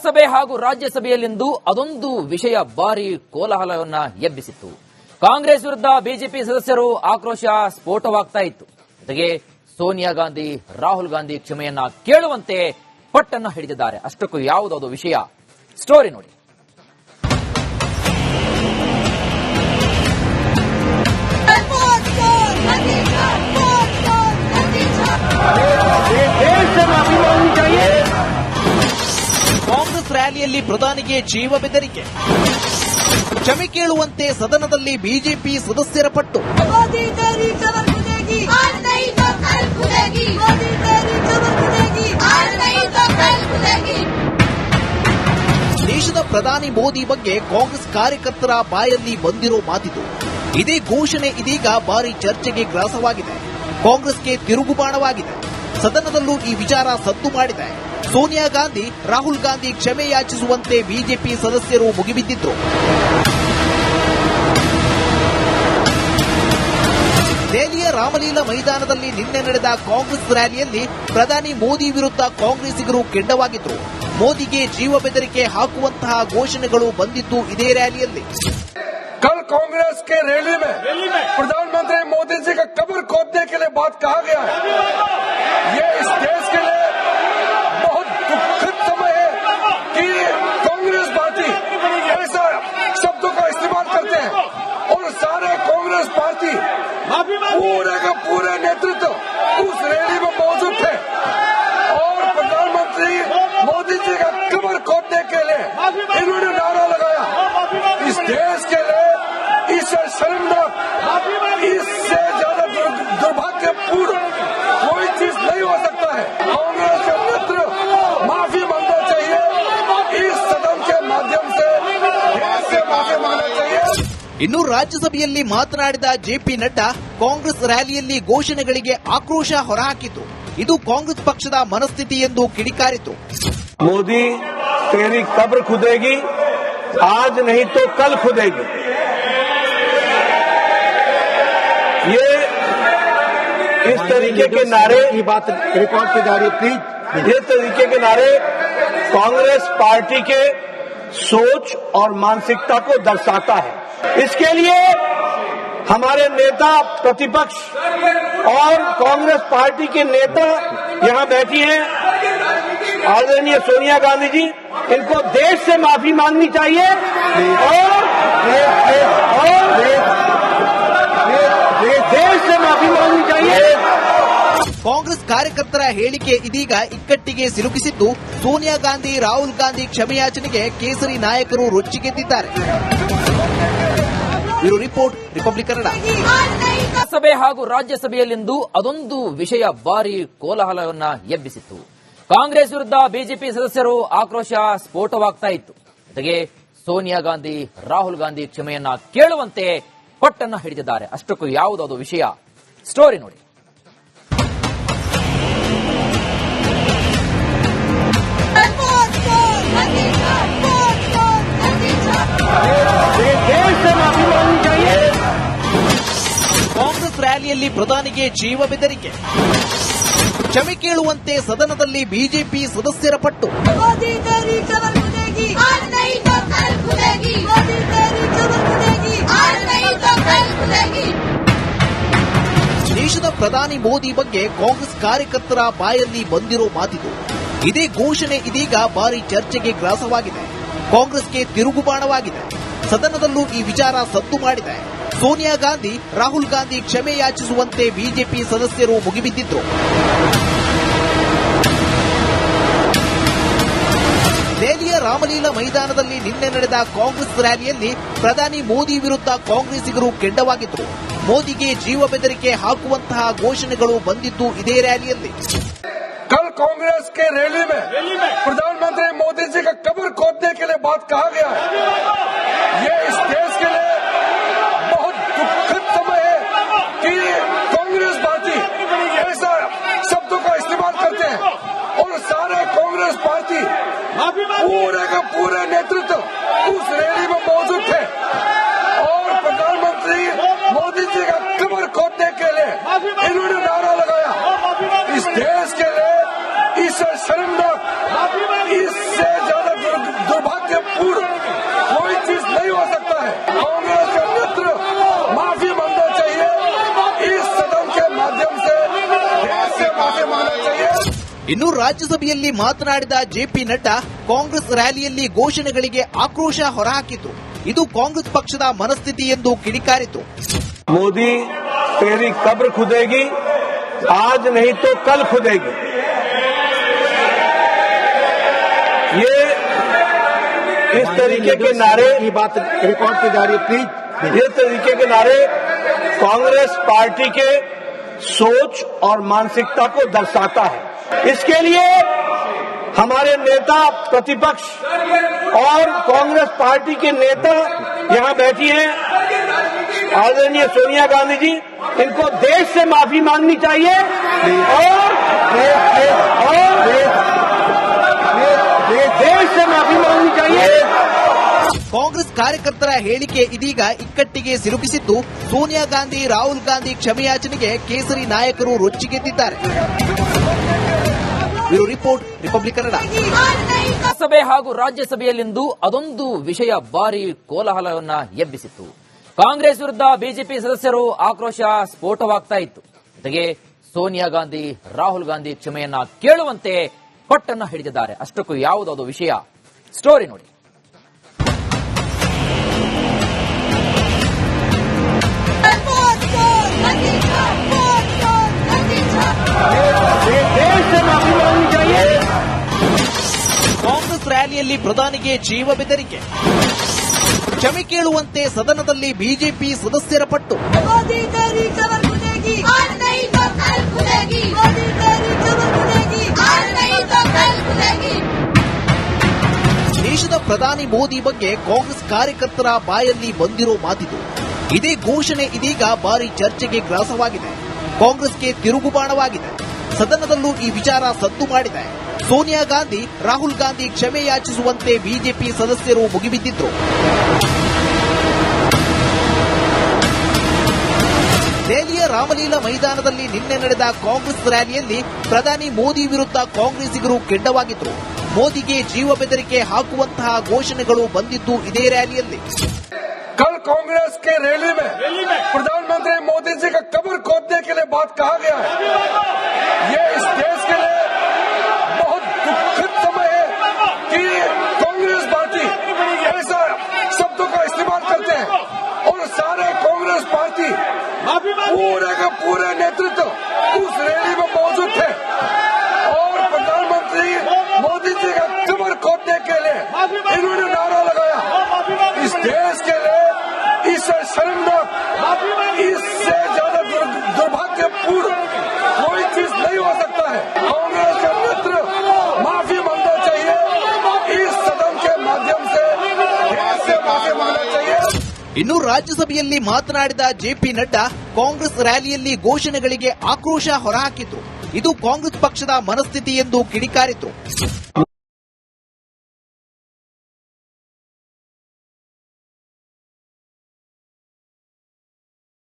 ಲೋಕಸಭೆ ಹಾಗೂ ರಾಜ್ಯಸಭೆಯಲ್ಲಿಂದು ಅದೊಂದು ವಿಷಯ ಭಾರಿ ಕೋಲಾಹಲವನ್ನ ಎಬ್ಬಿಸಿತ್ತು. ಕಾಂಗ್ರೆಸ್ ವಿರುದ್ಧ ಬಿಜೆಪಿ ಸದಸ್ಯರು ಆಕ್ರೋಶ ಸ್ಫೋಟವಾಗ್ತಾ ಇತ್ತು. ಜೊತೆಗೆ ಸೋನಿಯಾ ಗಾಂಧಿ, ರಾಹುಲ್ ಗಾಂಧಿ ಕ್ಷಮೆಯನ್ನ ಕೇಳುವಂತೆ ಪಟ್ಟನ್ನ ಹಿಡಿದಿದ್ದಾರೆ. ಅಷ್ಟಕ್ಕೂ ಯಾವುದಾದ್ರು ವಿಷಯ, ಸ್ಟೋರಿ ನೋಡಿ. ಕಾಂಗ್ರೆಸ್ ರ್ಯಾಲಿಯಲ್ಲಿ ಪ್ರಧಾನಿಗೆ ಜೀವ ಬೆದರಿಕೆ, ಕ್ಷಮೆ ಕೇಳುವಂತೆ ಸದನದಲ್ಲಿ ಬಿಜೆಪಿ ಸದಸ್ಯರ ಪಟ್ಟು. ದೇಶದ ಪ್ರಧಾನಿ ಮೋದಿ ಬಗ್ಗೆ ಕಾಂಗ್ರೆಸ್ ಕಾರ್ಯಕರ್ತರ ಬಾಯಲ್ಲಿ ಬಂದಿರೋ ಮಾತಿದು. ಇದೇ ಘೋಷಣೆ ಇದೀಗ ಭಾರಿ ಚರ್ಚೆಗೆ ಗ್ರಾಸವಾಗಿದೆ. ಕಾಂಗ್ರೆಸ್ಗೆ ತಿರುಗುಬಾಣವಾಗಿದೆ. ಸದನದಲ್ಲೂ ಈ ವಿಚಾರ ಸದ್ದು ಮಾಡಿದೆ. ಸೋನಿಯಾ ಗಾಂಧಿ, ರಾಹುಲ್ ಗಾಂಧಿ ಕ್ಷಮೆ ಯಾಚಿಸುವಂತೆ ಬಿಜೆಪಿ ಸದಸ್ಯರು ಮುಗಿಬಿದ್ದಿದ್ರು. ದೆಹಲಿಯ ರಾಮಲೀಲಾ ಮೈದಾನದಲ್ಲಿ ನಿನ್ನೆ ನಡೆದ ಕಾಂಗ್ರೆಸ್ ರ್ಯಾಲಿಯಲ್ಲಿ ಪ್ರಧಾನಿ ಮೋದಿ ವಿರುದ್ಧ ಕಾಂಗ್ರೆಸ್ಸಿಗರು ಕೆಂಡವಾಗಿದ್ರು. ಮೋದಿಗೆ ಜೀವ ಬೆದರಿಕೆ ಹಾಕುವಂತಹ ಘೋಷಣೆಗಳು ಬಂದಿದ್ದು ಇದೇ ರ್ಯಾಲಿಯಲ್ಲಿ. कल कांग्रेस के रैली में प्रधानमंत्री मोदी जी का कब्र खोदने के लिए बात कहा गया है. ये इस देश के लिए बहुत दुखद समय है कि कांग्रेस पार्टी ऐसा शब्दों का इस्तेमाल करते हैं और सारे कांग्रेस पार्टी पूरे का पूरे नेतृत्व उस रैली में मौजूद थे और प्रधानमंत्री मोदी जी का कब्र खोदने के लिए इन्होंने नारा लगाया. इस देश के लिए इससे शर्मनाक, इससे ज्यादा दुर्भाग्यपूर्ण कोई चीज नहीं हो सकता है. कांग्रेस के नेतृत्व माफी मांगना चाहिए. इस सदन के माध्यम से देश से माफी मांगना चाहिए. ಇನ್ನು ರಾಜ್ಯಸಭೆಯಲ್ಲಿ ಮಾತನಾಡಿದ ಜೆಪಿ ನಡ್ಡಾ ಕಾಂಗ್ರೆಸ್ ರ್ಯಾಲಿಯಲ್ಲಿ ಘೋಷಣೆಗಳಿಗೆ ಆಕ್ರೋಶ ಹೊರಹಾಕಿದ್ರು. ಇದು ಕಾಂಗ್ರೆಸ್ ಪಕ್ಷದ ಮನಸ್ಥಿತಿ ಎಂದು ಕಿಡಿಕಾರಿದ್ರು. मोदी तेरी कब्र खुदेगी, आज नहीं तो कल खुदेगी. ये इस तरीके के नारे, ये बात रिकॉर्ड की जा रही है प्लीज, ये तरीके के नारे कांग्रेस पार्टी के सोच और मानसिकता को दर्शाता है. इसके लिए हमारे नेता प्रतिपक्ष और कांग्रेस पार्टी के नेता यहां बैठी हैं, आदरणीय सोनिया गांधी जी, इनको देश से माफी मांगनी चाहिए और देश से माफी मांगनी चाहिए. ಕಾಂಗ್ರೆಸ್ ಕಾರ್ಯಕರ್ತರ ಹೇಳಿಕೆ ಇದೀಗ ಇಕ್ಕಟ್ಟಿಗೆ ಸಿಲುಕಿಸಿದ್ದು, ಸೋನಿಯಾ ಗಾಂಧಿ, ರಾಹುಲ್ ಗಾಂಧಿ ಕ್ಷಮೆಯಾಚನೆಗೆ ಕೇಸರಿ ನಾಯಕರು ರೊಚ್ಚಿಗೆದ್ದಿದ್ದಾರೆ. Bureau report, republic Kannada. ಲೋಕಸಭೆ ಹಾಗೂ ರಾಜ್ಯಸಭೆಯಲ್ಲಿಂದು ಅದೊಂದು ವಿಷಯ ಭಾರಿ ಕೋಲಾಹಲವನ್ನ ಎಬ್ಬಿಸಿತ್ತು. ಕಾಂಗ್ರೆಸ್ ವಿರುದ್ಧ ಬಿಜೆಪಿ ಸದಸ್ಯರು ಆಕ್ರೋಶ ಸ್ಫೋಟವಾಗ್ತಾ ಇತ್ತು. ಜೊತೆಗೆ ಸೋನಿಯಾ ಗಾಂಧಿ, ರಾಹುಲ್ ಗಾಂಧಿ ಕ್ಷಮೆಯನ್ನ ಕೇಳುವಂತೆ ಪಟ್ಟನ್ನ ಹಿಡಿದಿದ್ದಾರೆ. ಅಷ್ಟಕ್ಕೂ ಯಾವುದಾದ್ರು ವಿಷಯ, ಸ್ಟೋರಿ ನೋಡಿ. ಕಾಂಗ್ರೆಸ್ ರ್ಯಾಲಿಯಲ್ಲಿ ಪ್ರಧಾನಿಗೆ ಜೀವ ಬೆದರಿಕೆ, ಕ್ಷಮೆ ಕೇಳುವಂತೆ ಸದನದಲ್ಲಿ ಬಿಜೆಪಿ ಸದಸ್ಯರ ಪಟ್ಟು. ದೇಶದ ಪ್ರಧಾನಿ ಮೋದಿ ಬಗ್ಗೆ ಕಾಂಗ್ರೆಸ್ ಕಾರ್ಯಕರ್ತರ ಬಾಯಲ್ಲಿ ಬಂದಿರೋ ಮಾತಿದು. ಇದೇ ಘೋಷಣೆ ಇದೀಗ ಭಾರಿ ಚರ್ಚೆಗೆ ಗ್ರಾಸವಾಗಿದೆ. ಕಾಂಗ್ರೆಸ್ಗೆ ತಿರುಗುಬಾಣವಾಗಿದೆ. ಸದನದಲ್ಲೂ ಈ ವಿಚಾರ ಸದ್ದು ಮಾಡಿದೆ. ಸೋನಿಯಾ ಗಾಂಧಿ, ರಾಹುಲ್ ಗಾಂಧಿ ಕ್ಷಮೆ ಯಾಚಿಸುವಂತೆ ಬಿಜೆಪಿ ಸದಸ್ಯರು ಮುಗಿಬಿದ್ದಿದ್ರು. ದೆಹಲಿಯ ರಾಮಲೀಲಾ ಮೈದಾನದಲ್ಲಿ ನಿನ್ನೆ ನಡೆದ ಕಾಂಗ್ರೆಸ್ ರ್ಯಾಲಿಯಲ್ಲಿ ಪ್ರಧಾನಿ ಮೋದಿ ವಿರುದ್ಧ ಕಾಂಗ್ರೆಸ್ಸಿಗರು ಕೆಂಡವಾಗಿದ್ರು. ಮೋದಿಗೆ ಜೀವ ಬೆದರಿಕೆ ಹಾಕುವಂತಹ ಘೋಷಣೆಗಳು ಬಂದಿದ್ದು ಇದೇ ರ್ಯಾಲಿಯಲ್ಲಿ. कल कांग्रेस के रैली में प्रधानमंत्री मोदी जी का कब्र खोदने के लिए बात कहा गया है. ये इस देश के लिए बहुत दुखद समय है कि कांग्रेस पार्टी ऐसा शब्दों का इस्तेमाल करते हैं और सारे कांग्रेस पार्टी पूरे का पूरे नेतृत्व उस रैली में मौजूद थे और प्रधानमंत्री मोदी जी का कब्र खोदने के लिए इन्होंने नारा लगाया. इस देश के लिए इससे शर्मनाक, इससे ज्यादा ಇನ್ನು ರಾಜ್ಯಸಭೆಯಲ್ಲಿ ಮಾತನಾಡಿದ ಜೆಪಿ ನಡ್ಡಾ ಕಾಂಗ್ರೆಸ್ ರ್ಯಾಲಿಯಲ್ಲಿ ಘೋಷಣೆಗಳಿಗೆ ಆಕ್ರೋಶ ಹೊರಹಾಕಿದ್ರು. ಇದು ಕಾಂಗ್ರೆಸ್ ಪಕ್ಷದ ಮನಸ್ಥಿತಿ ಎಂದು ಕಿಡಿಕಾರಿದ್ರು. मोदी तेरी कब्र खुदेगी, आज नहीं तो कल खुदेगी. ये इस तरीके के नारे, ये बात रिकॉर्ड की जा रही है प्लीज. ये तरीके के नारे कांग्रेस पार्टी के सोच और मानसिकता को दर्शाता है. इसके लिए हमारे नेता प्रतिपक्ष और कांग्रेस पार्टी के नेता यहां बैठी हैं, आदरणीय सोनिया गांधी जी, इनको देश से माफी मांगनी चाहिए और देश से माफी मांगनी चाहिए. ಕಾಂಗ್ರೆಸ್ ಕಾರ್ಯಕರ್ತರ ಹೇಳಿಕೆ ಇದೀಗ ಇಕ್ಕಟ್ಟಿಗೆ ಸಿಲುಕಿಸಿದ್ದು, ಸೋನಿಯಾ ಗಾಂಧಿ, ರಾಹುಲ್ ಗಾಂಧಿ ಕ್ಷಮೆಯಾಚನೆಗೆ ಕೇಸರಿ ನಾಯಕರು ರೊಚ್ಚಿಗೆದ್ದಿದ್ದಾರೆ. Bureau report, republic Kannada. ಲೋಕಸಭೆ ಹಾಗೂ ರಾಜ್ಯಸಭೆಯಲ್ಲಿಂದು ಅದೊಂದು ವಿಷಯ ಭಾರಿ ಕೋಲಾಹಲವನ್ನ ಎಬ್ಬಿಸಿತ್ತು. ಕಾಂಗ್ರೆಸ್ ವಿರುದ್ಧ ಬಿಜೆಪಿ ಸದಸ್ಯರು ಆಕ್ರೋಶ ಸ್ಫೋಟವಾಗ್ತಾ ಇತ್ತು. ಜೊತೆಗೆ ಸೋನಿಯಾ ಗಾಂಧಿ, ರಾಹುಲ್ ಗಾಂಧಿ ಕ್ಷಮೆಯನ್ನ ಕೇಳುವಂತೆ ಪಟ್ಟನ್ನ ಹಿಡಿದಿದ್ದಾರೆ. ಅಷ್ಟಕ್ಕೂ ಯಾವುದಾದ ವಿಷಯ, ಸ್ಟೋರಿ ನೋಡಿ. देश से माफी मांगनी चाहिए. ಕಾಂಗ್ರೆಸ್ ರ್ಯಾಲಿಯಲ್ಲಿ ಪ್ರಧಾನಿಗೆ ಜೀವ ಬೆದರಿಕೆ, ಕ್ಷಮೆ ಕೇಳುವಂತೆ ಸದನದಲ್ಲಿ ಬಿಜೆಪಿ ಸದಸ್ಯರ ಪಟ್ಟು. मोदी तेरी कमर खुलेगी, आज नहीं तो कल खुलेगी. मोदी तेरी कमर खुलेगी, आज नहीं तो कल खुलेगी. ದೇಶದ ಪ್ರಧಾನಿ ಮೋದಿ ಬಗ್ಗೆ ಕಾಂಗ್ರೆಸ್ ಕಾರ್ಯಕರ್ತರ ಬಾಯಲ್ಲಿ ಬಂದಿರೋ ಮಾತಿದು. ಇದೇ ಘೋಷಣೆ ಇದೀಗ ಭಾರಿ ಚರ್ಚೆಗೆ ಗ್ರಾಸವಾಗಿದೆ. ಕಾಂಗ್ರೆಸ್ಗೆ ತಿರುಗುಬಾಣವಾಗಿದೆ. ಸದನದಲ್ಲೂ ಈ ವಿಚಾರ ಸದ್ದು ಮಾಡಿದೆ. ಸೋನಿಯಾ ಗಾಂಧಿ, ರಾಹುಲ್ ಗಾಂಧಿ ಕ್ಷಮೆ ಯಾಚಿಸುವಂತೆ ಬಿಜೆಪಿ ಸದಸ್ಯರು ಮುಗಿಬಿದ್ದಿದ್ರು. ದೆಹಲಿಯ ರಾಮಲೀಲಾ ಮೈದಾನದಲ್ಲಿ ನಿನ್ನೆ ನಡೆದ ಕಾಂಗ್ರೆಸ್ ರ್ಯಾಲಿಯಲ್ಲಿ ಪ್ರಧಾನಿ ಮೋದಿ ವಿರುದ್ಧ ಕಾಂಗ್ರೆಸ್ಸಿಗರು ಕೆಂಡವಾಗಿದ್ರು. ಮೋದಿಗೆ ಜೀವ ಬೆದರಿಕೆ ಹಾಕುವಂತಹ ಘೋಷಣೆಗಳು ಬಂದಿದ್ದು ಇದೇ ರ್ಯಾಲಿಯಲ್ಲಿ. कल कांग्रेस के रैली में प्रधानमंत्री मोदी जी का कब्र खोदने के लिए बात कहा गया है. ये इस देश के लिए बहुत दुखद समय है कि कांग्रेस पार्टी ऐसा शब्दों का इस्तेमाल करते हैं और सारे कांग्रेस पार्टी पूरे के पूरे नेतृत्व उस रैली में मौजूद थे और प्रधानमंत्री मोदी जी का कब्र खोदने के लिए इन्होंने नारा लगाया. इस देश के लिए इससे शर्मनाक, इससे ज्यादा दुर्भाग्यपूर्ण कोई चीज नहीं हो सकता है. कांग्रेस के नेतृत्व माफी मांगना चाहिए. इस सदन के माध्यम से देश से माफी मांगना चाहिए. ಇನ್ನು ರಾಜ್ಯಸಭೆಯಲ್ಲಿ ಮಾತನಾಡಿದ ಜೆಪಿ ನಡ್ಡಾ ಕಾಂಗ್ರೆಸ್ ರ್ಯಾಲಿಯಲ್ಲಿ ಘೋಷಣೆಗಳಿಗೆ ಆಕ್ರೋಶ ಹೊರಹಾಕಿದ್ರು. ಇದು ಕಾಂಗ್ರೆಸ್ ಪಕ್ಷದ ಮನಸ್ಥಿತಿ ಎಂದು ಕಿಡಿಕಾರಿದ್ರು.